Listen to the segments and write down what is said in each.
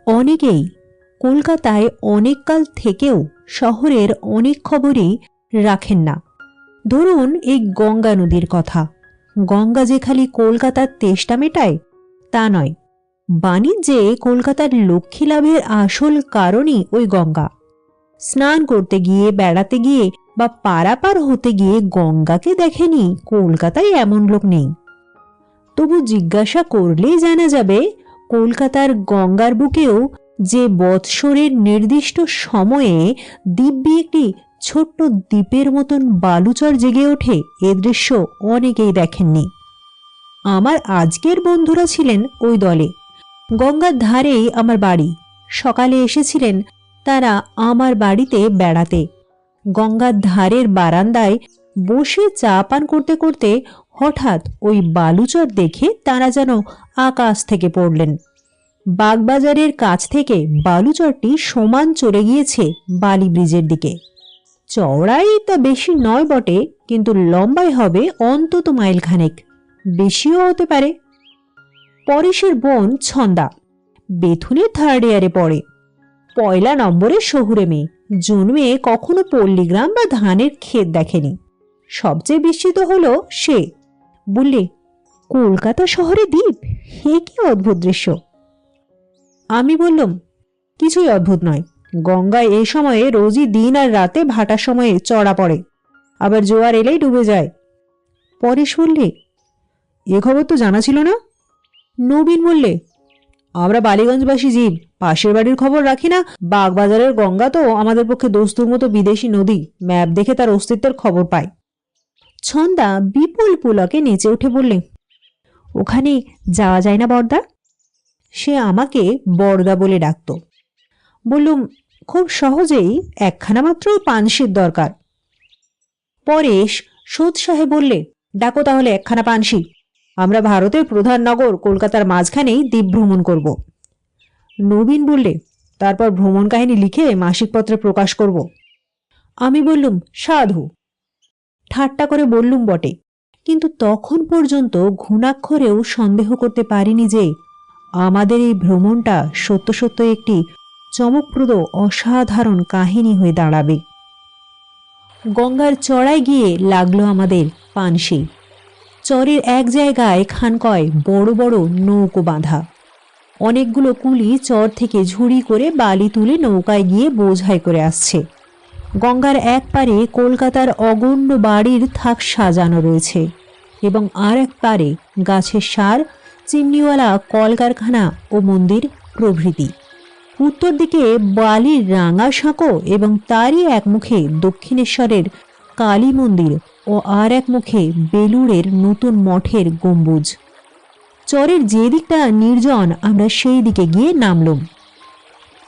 অনেকেই কলকাতায় অনেক কাল থেকেও শহরের অনেক খবরই রাখেন না। ধরুন এই গঙ্গা নদীর কথা। গঙ্গা যে খালি কলকাতার তেষ্টা মেটায় তা নয়, বাণিজ্যে কলকাতার লক্ষ্মী লাভের আসল কারণই ওই গঙ্গা। স্নান করতে গিয়ে, বেড়াতে গিয়ে বা পারাপার হতে গিয়ে গঙ্গাকে দেখেনি কলকাতায় এমন লোক নেই। তবু জিজ্ঞাসা করলেই জানা যাবে কলকাতার গঙ্গার বুকেও যে বৎসরের নির্দিষ্ট সময়ে দিব্যি একটি ছোট্ট দ্বীপের মতন বালুচর জেগে ওঠে, এ দৃশ্য অনেকেই দেখেননি। আমার আজকের বন্ধুরা ছিলেন ওই দলে। গঙ্গার ধারেই আমার বাড়ি। সকালে এসেছিলেন তারা আমার বাড়িতে বেড়াতে। গঙ্গার ধারের বারান্দায় বসে চা পান করতে করতে হঠাৎ ওই বালুচর দেখে তারা যেন আকাশ থেকে পড়লেন। বাগবাজারের কাছ থেকে বালুচরটি সমান চলে গিয়েছে বালি ব্রিজের দিকে। চওড়াই তা বেশি নয় বটে, কিন্তু লম্বাই হবে অন্তত মাইলখানেক, বেশিও হতে পারে। পরেশের বোন ছন্দা বেথুনের 3rd ইয়ারে পড়ে। পয়লা নম্বরের শহুরে মেয়ে, জন্মে কখনো পল্লীগ্রাম বা ধানের ক্ষেত দেখেনি। সবচেয়ে বিস্মিত হলো সে। বললে, কলকাতা শহরে দ্বীপ, হে কি অদ্ভুত দৃশ্য। আমি বললাম, কিছুই অদ্ভুত নয়। গঙ্গায় এই সময়ে রোজই দিন আর রাতে ভাটার সময়ে চড়া পড়ে, আবার জোয়ার এলেই ডুবে যায়। পরেশ বললে, এ খবর তো জানা ছিল না। নবীন বললে, আমরা বালিগঞ্জবাসী জীব, পাশের বাড়ির খবর রাখি না। বাগবাজারের গঙ্গা তো আমাদের পক্ষে দস্তুর মতো বিদেশি নদী, ম্যাপ দেখে তার অস্তিত্বের খবর পাই। ছন্দা বিপুল পুলকে নেচে উঠে বললে, ওখানে যাওয়া যায় না বর্দা? সে আমাকে বর্দা বলে ডাকত। বললুম, খুব সহজেই একখানা মাত্র পানসির দরকার। পরেশ সোৎসাহে বললে, ডাকো তাহলে একখানা পানসি। আমরা ভারতের প্রধান নগর কলকাতার মাঝখানেই দ্বীপ ভ্রমণ করব। নবীন বললে, তারপর ভ্রমণ কাহিনী লিখে মাসিক পত্রে প্রকাশ করব। আমি বললুম, সাধু। ঠাট্টা করে বললুম বটে, কিন্তু তখন পর্যন্ত ঘুণাক্ষরেও সন্দেহ করতে পারিনি যে আমাদের এই ভ্রমণটা সত্য সত্য একটি চমকপ্রদ অসাধারণ কাহিনী হয়ে দাঁড়াবে। গঙ্গার চড়ায় গিয়ে লাগলো আমাদের পানসি। চরের এক জায়গায় খানকয় বড় বড় নৌকো বাঁধা। অনেকগুলো কুলি চর থেকে ঝুড়ি করে বালি তুলে নৌকায় গিয়ে বোঝাই করে আসছে। গঙ্গার এক পারে কলকাতার অগণ্য বাড়ির থাক সাজানো রয়েছে এবং আর এক পারে গাছের সার, চিমনিওয়ালা কলকারখানা ও মন্দির প্রভৃতি। উত্তর দিকে বালির রাঙা সাঁকো এবং তারই এক মুখে দক্ষিণেশ্বরের কালী মন্দির ও আর এক মুখে বেলুড়ের নতুন মঠের গম্বুজ। চরের যে দিকটা নির্জন আমরা সেই দিকে গিয়ে নামলুম।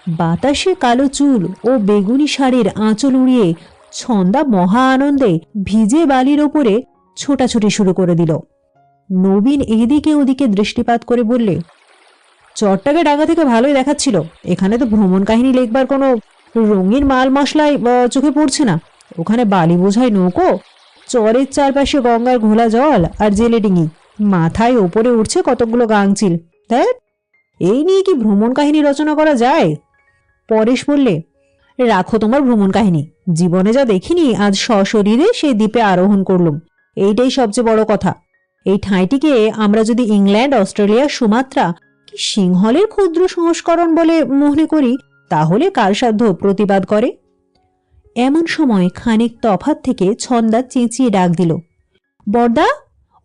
বাতাসে কালো চুল ও বেগুনি শাড়ির আঁচল উড়িয়ে ছন্দা মহা আনন্দে ভিজে বালির ওপরে ছোটাছুটি শুরু করে দিল। নবীন এদিকে ওদিকে দৃষ্টিপাত করে বললে, চরটাকে ডাঙ্গা থেকে ভালোই দেখাচ্ছিল। এখানে তো ভ্রমণ কাহিনী লিখবার কোনো রঙিন মাল মশলায় চোখে পড়ছে না। ওখানে বালি বোঝাই নৌকো, চরের চারপাশে গঙ্গার ঘোলা জল আর জেলে ডিঙি, মাথায় ওপরে উঠছে কতকগুলো গাংচিল। তাই এই নিয়ে কি ভ্রমণ কাহিনী রচনা করা যায়? পরেশ বললে, রাখো তোমার ভ্রমণ কাহিনী। জীবনে যা দেখিনি আজ সশরীরে সেই দ্বীপে আরোহণ করলুম, এইটাই সবচেয়ে বড় কথা। এই ঠাঁইটিকে আমরা যদি ইংল্যান্ড, অস্ট্রেলিয়া, সুমাত্রা কি সিংহলের ক্ষুদ্র সংস্করণ বলে মনে করি, তাহলে কার সাধ্য প্রতিবাদ করে? এমন সময় খানিক তফাৎ থেকে ছন্দা চেঁচিয়ে ডাক দিল, বর্দা,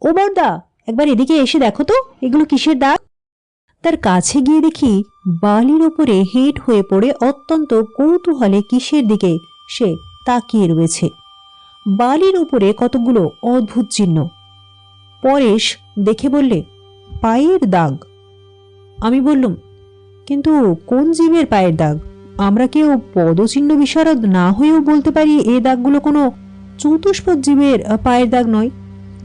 ও বর্দা, একবার এদিকে এসে দেখো তো এগুলো কিসের দাগ। তার কাছে গিয়ে দেখি বালির ওপরে হেঁট হয়ে পড়ে অত্যন্ত কৌতূহলে কিসের দিকে সে তাকিয়ে রয়েছে। বালির উপরে কতগুলো অদ্ভুত চিহ্ন। পরেশ দেখে বললে, পায়ের দাগ। আমি বললুম, কিন্তু কোন জীবের পায়ের দাগ? আমরা কেউ পদচিহ্ন বিশারদ না হয়েও বলতে পারি এ দাগগুলো কোনো চতুষ্পদ জীবের পায়ের দাগ নয়।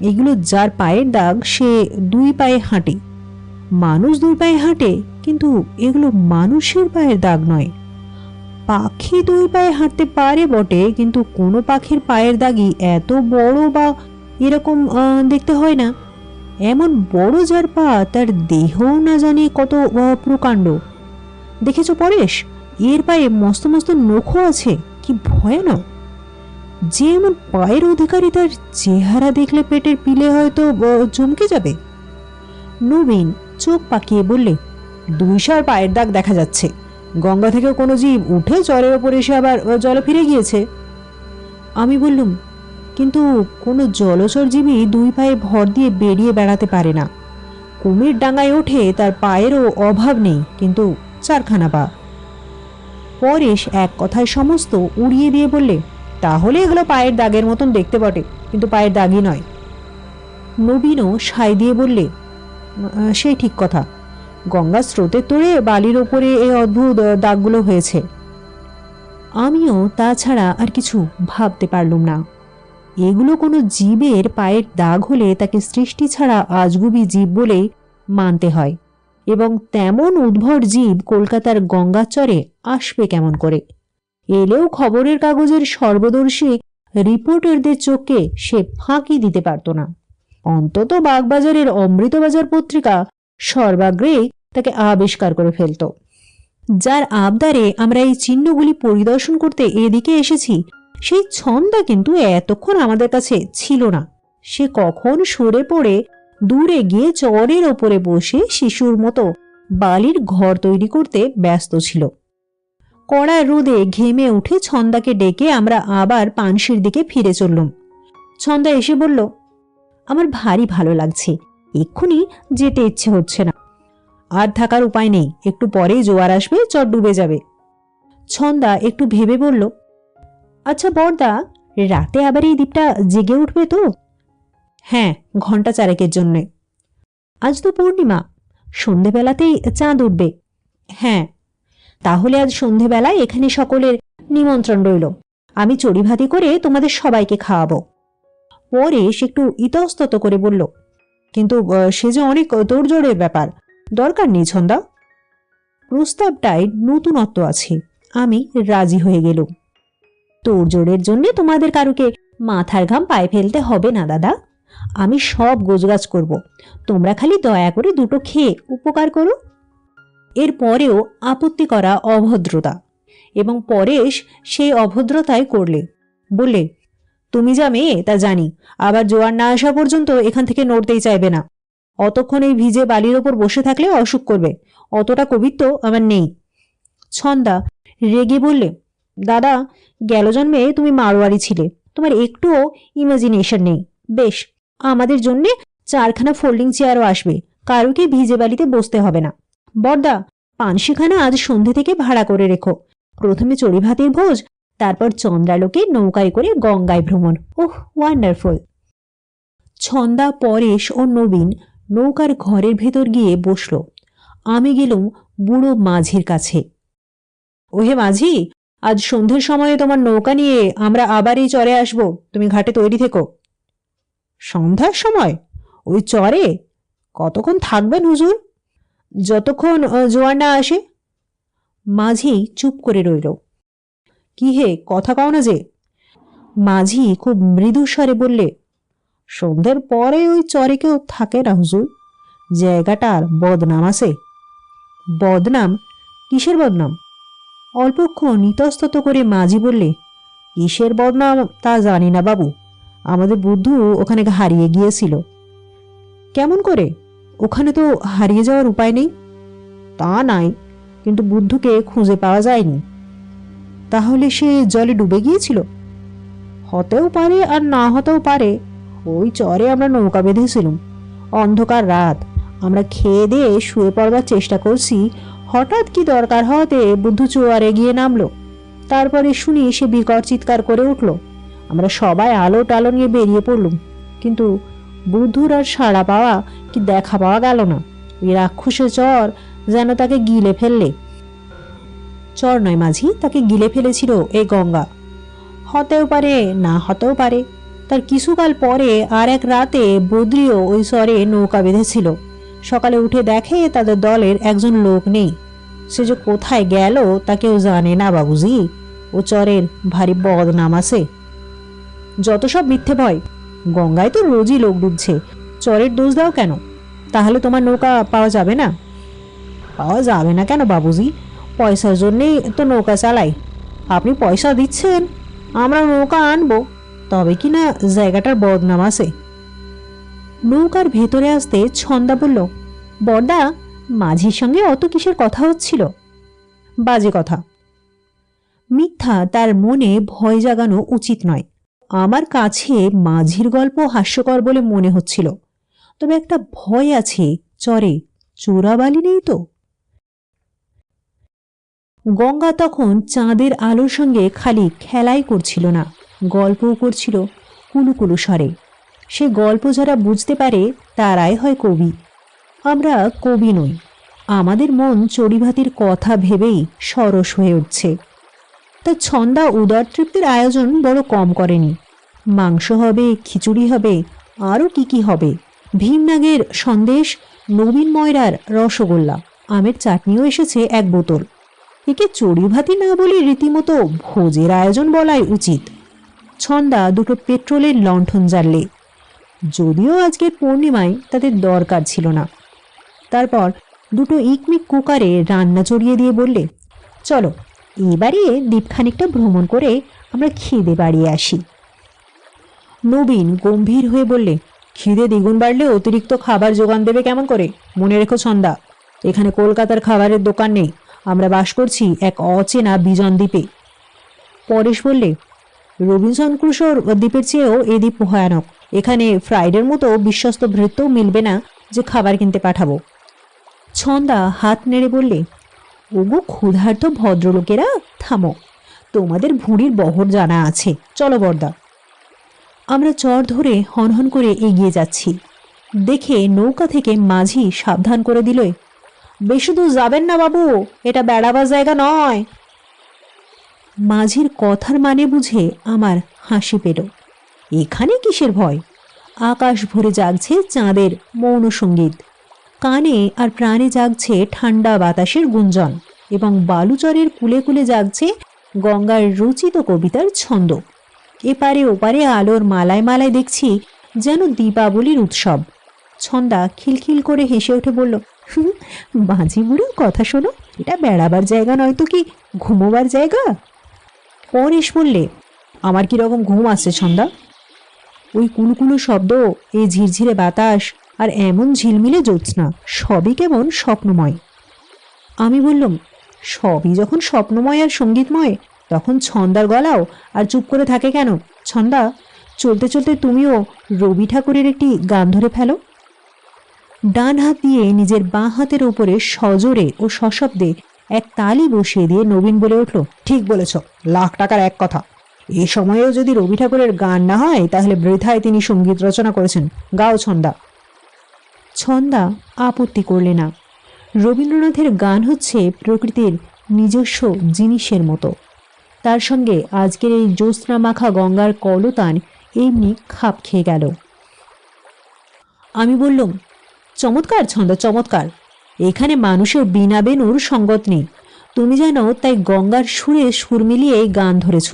এগুলো যার পায়ের দাগ সে 2 পায়ে হাঁটে। মানুষ 2 পায়ে হাঁটে, কিন্তু এগুলো মানুষের পায়ের দাগ নয়। পাখি 2 পায়ে হাঁটতে পারে বটে, কিন্তু কোনো পাখির পায়ের দাগই এত বড় বা এরকম দেখতে হয় না। এমন বড় যার পা, তার দেহও না জানি কত প্রকাণ্ড। দেখেছো পরেশ, এর পায়ে মস্ত মস্ত নখও আছে, কি ভয়ানক! যে এমন পায়ের অধিকারী, তার চেহারা দেখলে পেটের পিলে হয়তো চমকে যাবে। নবীন চোখ পাকিয়ে বললে, 2 পায়ের দাগ দেখা যাচ্ছে। গঙ্গা থেকে কোনো জীব উঠে চরের ওপর এসে আবার জলে ফিরে গিয়েছে। আমি বললুম, কিন্তু কোনো জলচর জীবী 2 পায়ে ভর দিয়ে বেরিয়ে বেড়াতে পারে না। কুমির ডাঙায় ওঠে, তার পায়েরও অভাব নেই, কিন্তু 4খানা পা। পরেশ এক কথায় সমস্ত উড়িয়ে দিয়ে বললে, তাহলে এগুলো পায়ের দাগের মতন দেখতে বটে, কিন্তু পায়ের দাগই নয়। নবীনও সাই দিয়ে বললে, সেই ঠিক কথা, গঙ্গার স্রোতের তোড়ে বালির ওপরে এই অদ্ভুত দাগগুলো হয়েছে। আমিও তাছাড়া আর কিছু ভাবতে পারলুম না। এগুলো কোনো জীবের পায়ের দাগ হলে তাকে সৃষ্টি ছাড়া আজগুবি জীব বলেই মানতে হয়, এবং তেমন উদ্ভট জীব কলকাতার গঙ্গার চরে আসবে কেমন করে? এলেও খবরের কাগজের সর্বদর্শী রিপোর্টারদের চোখে সে ফাঁকি দিতে পারত না। অন্তত বাগবাজারের অমৃতবাজার পত্রিকা সর্বাগ্রে তাকে আবিষ্কার করে ফেলত। যার আবদারে আমরা এই চিহ্নগুলি পরিদর্শন করতে এদিকে এসেছি, সেই ছন্দা কিন্তু এতক্ষণ আমাদের কাছে ছিল না। সে কখন সরে পড়ে দূরে গিয়ে চরের ওপরে বসে শিশুর মতো বালির ঘর তৈরি করতে ব্যস্ত ছিল। কড়া রোদে ঘেমে উঠে ছন্দাকে ডেকে আমরা আবার পানশির দিকে ফিরে চললুম। ছন্দা এসে বলল, আমার ভারী ভালো লাগছে, এক্ষুনি যেতে ইচ্ছে হচ্ছে না। আর থাকার উপায় নেই, একটু পরেই জোয়ার আসবে, চর ডুবে যাবে। ছন্দা একটু ভেবে বলল, আচ্ছা বড়দা, রাতে আবার এই দ্বীপটা জেগে উঠবে তো? হ্যাঁ, 1 ঘণ্টা 4 জন্যে। আজ তো পূর্ণিমা, সন্ধেবেলাতেই চাঁদ উঠবে। হ্যাঁ, তাহলে আজ সন্ধেবেলায় এখানে সকলের নিমন্ত্রণ রইল। আমি চড়িভাতি করে তোমাদের সবাইকে খাওয়াবো। পরেশ একটু ইতস্তত করে বলল, কিন্তু সে যে অনেক তোড়জোড়ের ব্যাপার, দরকার নেই ছন্দা। প্রস্তাবটায় নতুনত্ব আছে, আমি রাজি হয়ে গেলুম। তোড়জোড়ের জন্যে তোমাদের কারুকে মাথার ঘাম পায়ে ফেলতে হবে না দাদা, আমি সব গোছগাছ করব, তোমরা খালি দয়া করে 2টো খেয়ে উপকার করো। এর পরেও আপত্তি করা অভদ্রতা, এবং পরেশ সেই অভদ্রতাই করলে। বললে, তুমি যা মেয়ে তা জানি, আবার জোয়ার না আসা পর্যন্ত এখান থেকে নড়তেই চাইবে না। অতক্ষণ এই ভিজে বালির ওপর বসে থাকলে অসুখ করবে, অতটা কবিত্ব আমার নেই। ছন্দা রেগে বললে, দাদা, গেল জন্মে তুমি মারোয়ারি ছিলে, তোমার একটুও ইমাজিনেশন নেই। বেশ, আমাদের জন্যে 4খানা ফোল্ডিং চেয়ারও আসবে, কারুকে ভিজে বালিতে বসতে হবে না। বড়দা, পানশিখানা আজ সন্ধে থেকে ভাড়া করে রেখো। প্রথমে চড়িভাতির ভোজ, তারপর চন্দ্রালোকে নৌকায় করে গঙ্গায় ভ্রমণ। ওহ, ওয়ান্ডারফুল। ছন্দা, পরেশ ও নবীন নৌকার ঘরের ভেতর গিয়ে বসল। আমি গেলুম বুড়ো মাঝির কাছে। ওহে মাঝি, আজ সন্ধ্যের সময়ে তোমার নৌকা নিয়ে আমরা আবার এই চরে আসব, তুমি ঘাটে তৈরি থেকো। সন্ধ্যার সময় ওই চরে? কতক্ষণ থাকবেন হুজুর? যতক্ষণ জোয়ার না আসে। মাঝি চুপ করে রইল। কি হে, কথা কও না যে? মাঝি খুব মৃদু স্বরে বললে, সন্ধ্যের পরে ওই চরে কেউ থাকে না হুজুর, জায়গাটার বদনাম আছে। বদনাম? কিসের বদনাম? অল্পক্ষণ ইতস্তত করে মাঝি বললে, কিসের বদনাম তা জানি না বাবু, আমাদের বুদ্ধু ওখানে হারিয়ে গিয়েছিল। কেমন করে? ওখানে তো হারিয়ে যাওয়ার উপায় নেই। তা নাই, কিন্তু বুদ্ধুকে খুঁজে পাওয়া যায়নি। তাহলে সে জলে ডুবে গিয়েছিল? হতেও পারে আর না হতেও পারে। ওই চরে আমরা নৌকা বেঁধেছিলাম। অন্ধকার রাত, আমরা খেয়ে দিয়ে শুয়ে পড়বার চেষ্টা করছি, হঠাৎ কি দরকার হওয়াতে বুদ্ধু চোয়ারে গিয়ে নামলো। তারপরে শুনি সে বিকট চিৎকার করে উঠল। আমরা সবাই আলো টালো নিয়ে বেরিয়ে পড়লুম, কিন্তু বুদ্ধুর আর সাড়া পাওয়া কি দেখা পাওয়া গেল না। ওই রাক্ষসে চর যেন তাকে গিলে ফেললে। চর নয় মাঝি, তাকে গিলে ফেলেছিল এই গঙ্গা। হতেও পারে, না হতেও পারে। তার কিছুকাল পরে আর এক রাতে বদ্রিও ওই চরে নৌকা বেঁধেছিল। সকালে উঠে দেখে তাদের দলের একজন লোক নেই। সে যে কোথায় গেল তা কেউ জানে না বাবুজি। ও চরের ভারী বদনাম আছে। যত সব মিথ্যে ভয়, গঙ্গায় তো রোজই লোক ডুবছে, চরের দোষ দাও কেন? তাহলে তোমার নৌকা পাওয়া যাবে না? পাওয়া যাবে না কেন বাবুজি? পয়সার জন্যেই তো নৌকা চালাই। আপনি পয়সা দিচ্ছেন, আমরা নৌকা আনবো, তবে কি না জায়গাটার বদনাম আছে। নৌকার ভেতরে আসতে ছন্দা বলল, বড়দা, মাঝির সঙ্গে অত কিসের কথা হচ্ছিল? বাজে কথা। মিথ্যা তার মনে ভয় জাগানো উচিত নয়। আমার কাছে মাঝির গল্প হাস্যকর বলে মনে হচ্ছিল, তবে একটা ভয় আছে, চরে চোরাবালি নেই তো। গঙ্গা তখন চাঁদের আলোর সঙ্গে খালি খেলাই করছিল না, গল্পও করছিল কুলুকুলু স্বরে। সে গল্প যারা বুঝতে পারে তারাই হয় কবি। আমরা কবি নই, আমাদের মন চড়িভাতির কথা ভেবেই সরস হয়ে উঠছে। তা ছন্দা উদর তৃপ্তির আয়োজন বড় কম করেনি। মাংস হবে, খিচুড়ি হবে, আরও কি কি হবে, ভীমনাগের সন্দেশ, নবীন ময়রার রসগোল্লা, আমের চাটনিও এসেছে 1 বোতল। একে চড়িভাতি না বলে রীতিমতো ভোজের আয়োজন বলাই উচিত। ছন্দা 2টো পেট্রোলের লণ্ঠন জ্বাললে, যদিও আজকের পূর্ণিমায় তাদের দরকার ছিল না। তারপর 2টো ইকমিক কুকারে রান্না চড়িয়ে দিয়ে বললে, চলো এবারে দ্বীপখানিকটা ভ্রমণ করে আমরা খিদে বাড়িয়ে আসি। নবীন গম্ভীর হয়ে বললে, খিদে দ্বিগুণ বাড়লে অতিরিক্ত খাবার যোগান দেবে কেমন করে? মনে রেখো ছন্দা, এখানে কলকাতার খাবারের দোকান নেই, আমরা বাস করছি এক অচেনা বিজন দ্বীপে। পরেশ বললে, রবিনসন ক্রুশোর দ্বীপের চেয়েও এ দ্বীপ ভয়ানক। এখানে ফ্রাইডের মতো বিশ্বস্ত ভৃত্যও মিলবে না যে খাবার কিনতে পাঠাবো। ছন্দা হাত নেড়ে বললে, ওগো ক্ষুধার্ত ভদ্রলোকেরা, থামো, তোমাদের ভুঁড়ির বহর জানা আছে, চলো বর্দা। আমরা চর ধরে হনহন করে এগিয়ে যাচ্ছি। দেখে নৌকা থেকে মাঝি সাবধান করে দিল, বেশি দূর যাবেন না বাবু, এটা বেড়াবার জায়গা নয়। মাঝির কথার মানে বুঝে আমার হাসি পেল। এখানে কিসের ভয়? আকাশ ভরে জাগছে চাঁদের মৌন সঙ্গীত, কানে আর প্রাণে জাগছে ঠান্ডা বাতাসের গুঞ্জন, এবং বালুচরের কুলে কুলে জাগছে গঙ্গার রচিত কবিতার ছন্দ। এপারে ওপারে আলোর মালায় মালায় দেখছি যেন দীপাবলির উৎসব। ছন্দা খিলখিল করে হেসে উঠে বলল, মাঝি বুড়ো কথা শোনো, এটা বেড়াবার জায়গা নয় তো কি ঘুমোবার জায়গা। পরেশ বললে, আমার কিরকম ঘুম আসছে ছন্দা? ওই কুলকুলু শব্দ, এই ঝিরঝিরে বাতাস, আর এমন ঝিলমিলে জ্যোৎস্না, সবই কেমন স্বপ্নময়। আমি বললাম, সবই যখন স্বপ্নময় আর সঙ্গীতময়, তখন ছন্দার গলাও আর চুপ করে থাকে কেন? ছন্দা, চলতে চলতে তুমিও রবি ঠাকুরের একটি গান ধরে ফেলো। ডান হাত দিয়ে নিজের বাঁ হাতের ওপরে সজোরে ও সশব্দে এক তালি বসিয়ে দিয়ে নবীন বলে উঠল, ঠিক বলেছ, লাখ টাকার এক কথা। এ সময়েও যদি রবি ঠাকুরের গান না হয় তাহলে বৃথায় তিনি সঙ্গীত রচনা করেছেন। গাও ছন্দা। ছন্দা আপত্তি করলে না। রবীন্দ্রনাথের গান হচ্ছে প্রকৃতির নিজস্ব জিনিসের মতো, তার সঙ্গে আজকের এই জ্যোৎস্না মাখা গঙ্গার কলতান এমনি খাপ খেয়ে গেল। আমি বললাম, চমৎকার ছন্দা, চমৎকার। এখানে মানুষের বিনা বেনুর সঙ্গত নেই, তুমি যেন তাই গঙ্গার সুরে সুর মিলিয়ে গান ধরেছ।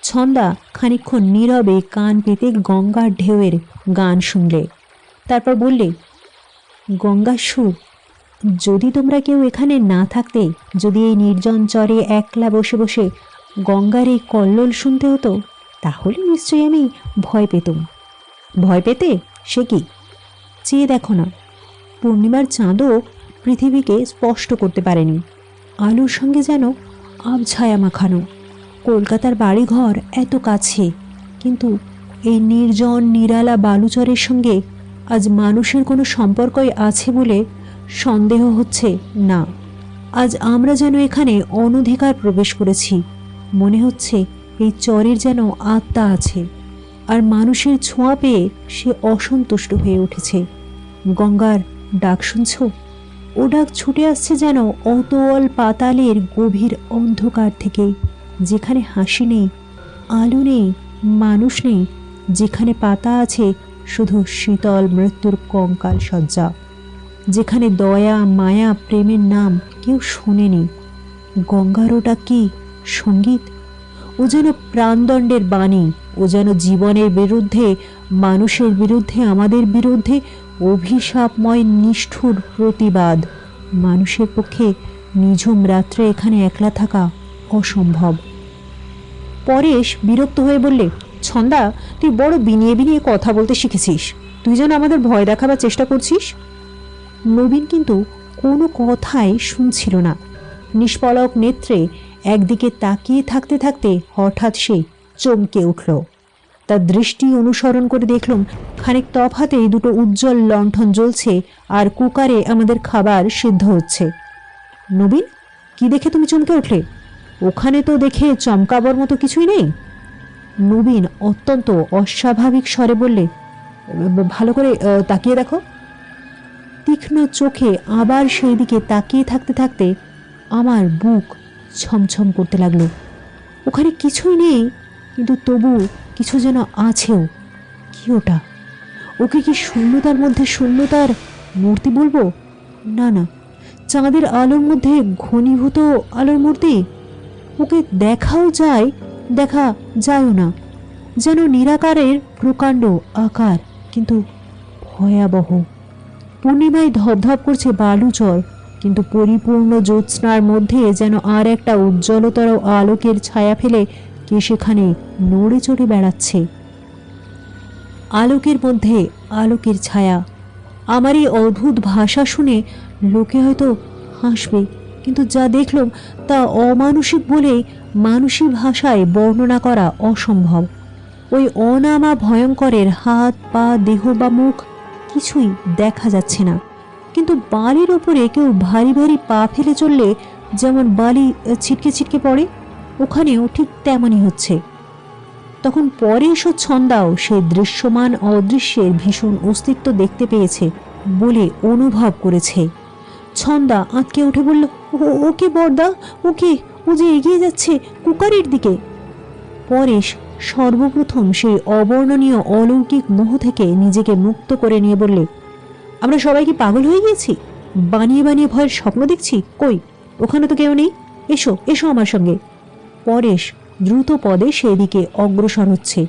ছন্দা খানিকক্ষণ নীরবে কান পেতে গঙ্গার ঢেউয়ের গান শুনলে, তারপর বললে, গঙ্গার সুর, যদি তোমরা কেউ এখানে না থাকতে, যদি এই নির্জন চরে একলা বসে বসে গঙ্গার এই কল্লোল শুনতে হতো, তাহলে নিশ্চয়ই আমি ভয় পেতাম। ভয় পেতে? সে কি? চেয়ে দেখো না, পূর্ণিমার চাঁদও পৃথিবীকে স্পষ্ট করতে পারেনি, আলোর সঙ্গে যেন আবছায়া মাখানো। কলকাতার বাড়িঘর এত কাছে, কিন্তু এই নির্জন নিরালা বালুচরের সঙ্গে আজ মানুষের কোনো সম্পর্কই আছে বলে সন্দেহ হচ্ছে না। আজ আমরা যেন এখানে অনধিকার প্রবেশ করেছি, মনে হচ্ছে এই চরের যেন আত্মা আছে, আর মানুষের ছোঁয়া পেয়ে সে অসন্তুষ্ট হয়ে উঠেছে। গঙ্গার ডাক শুনছ? ও ডাক ছুটে আসছে যেন অতল পাতালের গভীর অন্ধকার থেকে, যেখানে হাসি নেই, আলো নেই, মানুষ নেই, যেখানে পাতা আছে শুধু শীতল মৃত্যুর কঙ্কাল সজ্জা, যেখানে দয়া মায়া প্রেমের নাম কেউ শোনেনি। গঙ্গার ওটা কি সঙ্গীত? ও যেন প্রাণদণ্ডের বাণী, ও যেন জীবনের বিরুদ্ধে, মানুষের বিরুদ্ধে, আমাদের বিরুদ্ধে অভিশাপময় নিষ্ঠুর প্রতিবাদ। মানুষের পক্ষে নিঝুম রাত্রে এখানে একলা থাকা অসম্ভব। পরেশ বিরক্ত হয়ে বললে, ছন্দা, তুই বড় বিনিয়ে বিনিয়ে কথা বলতে শিখেছিস। তুই যেন আমাদের ভয় দেখাবার চেষ্টা করছিস। নবীন কিন্তু কোনো কথাই শুনছিল না। নিষ্পলক নেত্রে একদিকে তাকিয়ে থাকতে থাকতে হঠাৎ সে চমকে উঠল। তার দৃষ্টি অনুসরণ করে দেখলাম খানিক তফাতেই দুটো উজ্জ্বল লণ্ঠন জ্বলছে আর কুকারে আমাদের খাবার সিদ্ধ হচ্ছে। নবীন, কি দেখে তুমি চমকে উঠলে? ওখানে তো দেখে চমকাবার মতো কিছুই নেই। নবীন অত্যন্ত অস্বাভাবিক স্বরে বললে, ভালো করে তাকিয়ে দেখো। তীক্ষ্ণ চোখে আবার সেই দিকে তাকিয়ে থাকতে থাকতে আমার বুক ছমছম করতে লাগলো। ওখানে কিছুই নেই, কিন্তু তবু কিছু যেন আছেও। কি ওটা? ওকে কি শূন্যতার মধ্যে শূন্যতার মূর্তি বলবো? না না, চাঁদের আলোর মধ্যে ঘনীভূত আলোর মূর্তি। ওকে দেখাও যায়, দেখা যায়ও না। যেন নিরাকারের প্রকাণ্ড আকার, কিন্তু ভয়াবহ। পূর্ণিমায় ধপধপ করছে বালুচর, কিন্তু পরিপূর্ণ জ্যোৎস্নার মধ্যে যেন আর একটা উজ্জ্বলতর আলোকের ছায়া ফেলে কে সেখানে নড়ে চড়ে বেড়াচ্ছে। আলোকের মধ্যে আলোকের ছায়া। আমার এই অদ্ভুত ভাষা শুনে লোকে হয়তো হাসবে, কিন্তু যা দেখলাম তা অমানুষিক বলে মানুষী ভাষায় বর্ণনা করা অসম্ভব। ওই অনামা ভয়ঙ্করের হাত পা দেহ বা মুখ কিছুই দেখা যাচ্ছে না, কিন্তু বালির ওপরে কেউ ভারী ভারী পা ফেলে চললে যেমন বালি ছিটকে ছিটকে পড়ে, ওখানেও ঠিক তেমনই হচ্ছে। তখন পরেশ ও ছন্দাও সে দৃশ্যমান অদৃশ্যের ভীষণ অস্তিত্ব দেখতে পেয়েছে বলে অনুভব করেছে। ছন্দা আঁতকে উঠে বলল, ওকে বর্দা, ওকে, ও যে এগিয়ে যাচ্ছে কুকারের দিকে। পরেশ সর্বপ্রথম সেই অবর্ণনীয় অলৌকিক মোহ থেকে নিজেকে মুক্ত করে নিয়ে বললে, আমরা সবাই কি পাগল হয়ে গিয়েছি? বানিয়ে বানিয়ে ভয়ের স্বপ্ন দেখছি? কই, ওখানে তো কেউ নেই। এসো এসো আমার সঙ্গে। পরেশ দ্রুত পদে সেদিকে অগ্রসর হচ্ছে।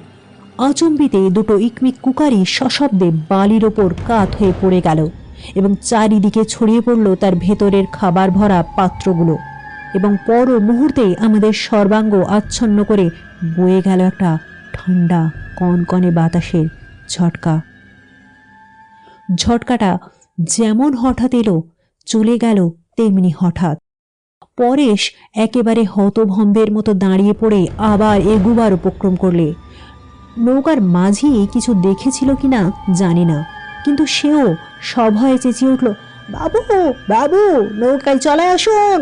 আচম্বিতে দুটো ইকমিক কুকারি সশব্দে বালির ওপর কাত হয়ে পড়ে গেল এবং চারিদিকে ছড়িয়ে পড়ল তার ভেতরের খাবার ভরা পাত্রগুলো, এবং পর মুহূর্তেই আমাদের সর্বাঙ্গ আচ্ছন্ন করে বয়ে গেল একটা ঠান্ডা কনকনে বাতাসের ঝটকা। ঝটকাটা যেমন হঠাৎ এলো, চলে গেল তেমনি হঠাৎ। পরেশ একেবারে হতভম্বের মতো দাঁড়িয়ে পড়ে আবার এগুবার উপক্রম করলে। নৌকার মাঝি কিছু দেখেছিল কিনা জানি না, কিন্তু সেও সভয়ে চেঁচিয়ে উঠল, বাবু বাবু, নৌকায় চলে আসুন।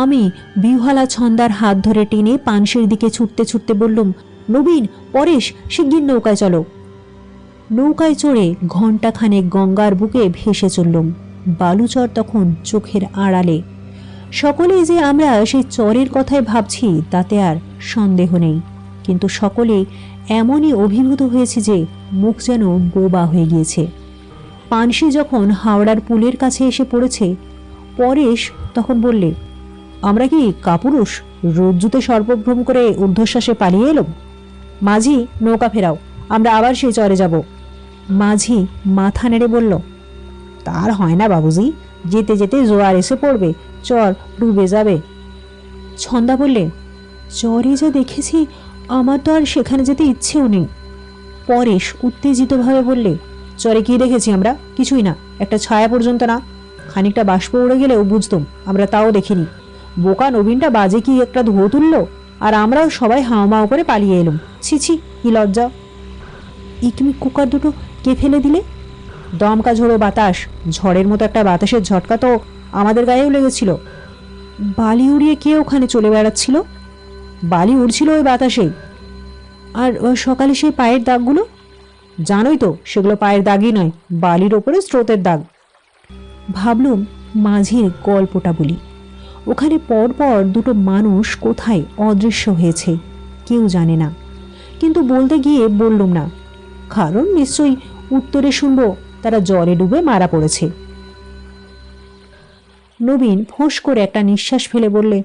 আমি বিহ্বলা ছন্দার হাত ধরে টেনে পানসির দিকে ছুটতে ছুটতে বললুম, নবীন, পরেশ, শিগগির নৌকায় চলো। নৌকায় চড়ে ঘণ্টাখানেক গঙ্গার বুকে ভেসে চললুম। বালুচর তখন চোখের আড়ালে। সকলেই যে আমরা সেই চরের কথাই ভাবছি তাতে আর সন্দেহ নেই, কিন্তু সকলে এমনই অভিভূত হয়েছে যে মুখ যেন বোবা হয়ে গিয়েছে। পানসি যখন হাওড়ার পুলের কাছে এসে পড়েছে, পরেশ তখন বললে, আমরা কি কাপুরুষ রজ্জুতে সর্বভ্রম করে ঊর্ধ্বশ্বাসে পালিয়ে এলাম? মাঝি, নৌকা ফেরাও, আমরা আবার সেই চরে যাব। মাঝি মাথা নেড়ে বলল, তার হয় না বাবুজি, যেতে যেতে জোয়ার এসে পড়বে, চর ডুবে যাবে। ছন্দা বললে, চরে যা দেখেছি আমার তো আর সেখানে যেতে ইচ্ছেও নেই। পরেশ উত্তেজিতভাবে বললে, চরে কি দেখেছি আমরা? কিছুই না, একটা ছায়া পর্যন্ত না। খানিকটা বাষ্প উড়ে গেলেও বুঝতাম, আমরা তাও দেখিনি। বোকা নবীনটা বাজে কি একটা ধুয়ো তুলল, আর আমরাও সবাই হাওমাও করে পালিয়ে এলাম। ছি, কি লজ্জা। ইকমিক কুকার দুটো কে ফেলে দিলে? দমকা ঝোড়ো বাতাস, ঝড়ের মতো একটা বাতাসের ঝটকা তো আমাদের গায়েও লেগেছিল। বালি উড়িয়ে কে ওখানে চলে বেড়াচ্ছিল? বালি উড়ছিল ওই বাতাসে। আর সকালে সেই পায়ের দাগগুলো, জানোই তো সেগুলো পায়ের দাগই নয়, বালির ওপরে স্রোতের দাগ। ভাবলুম মাঝির গল্পটা বলি। ওখানে পরপর দুটো মানুষ কোথায় অদৃশ্য হয়েছে কেউ জানে না, কিন্তু বলতে গিয়ে বললুম না, কারণ নিশ্চয়ই উত্তরে শুনব তারা জলে ডুবে মারা পড়েছে। নবীন ফোঁস করে একটা নিঃশ্বাস ফেলে বললে,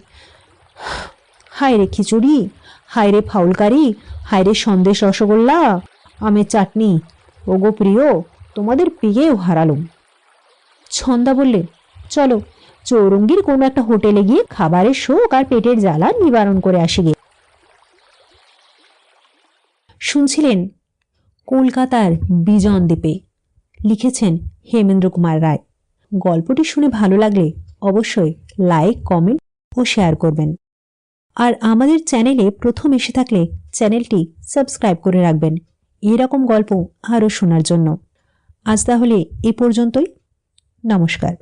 হায় রে খিচুড়ি, হায় রে ফাউলকারি, হায় রে সন্দেশ রসগোল্লা, আমের চাটনি, ওগো প্রিয়, তোমাদের পেয়েও হারালুম। ছন্দা বললে, চলো চৌরঙ্গীর কোনো একটা হোটেলে গিয়ে খাবারের শোক আর পেটের জ্বালা নিবারণ করে আসি গে। শুনছিলেন কলকাতার বিজন দ্বীপে, লিখেছেন হেমেন্দ্র কুমার রায়। গল্পটি শুনে ভালো লাগলে অবশ্যই লাইক, কমেন্ট ও শেয়ার করবেন। আর আমাদের চ্যানেলে প্রথম এসে থাকলে চ্যানেলটি সাবস্ক্রাইব করে রাখবেন এরকম গল্প আরও শোনার জন্য। আজ তাহলে এ পর্যন্তই। নমস্কার।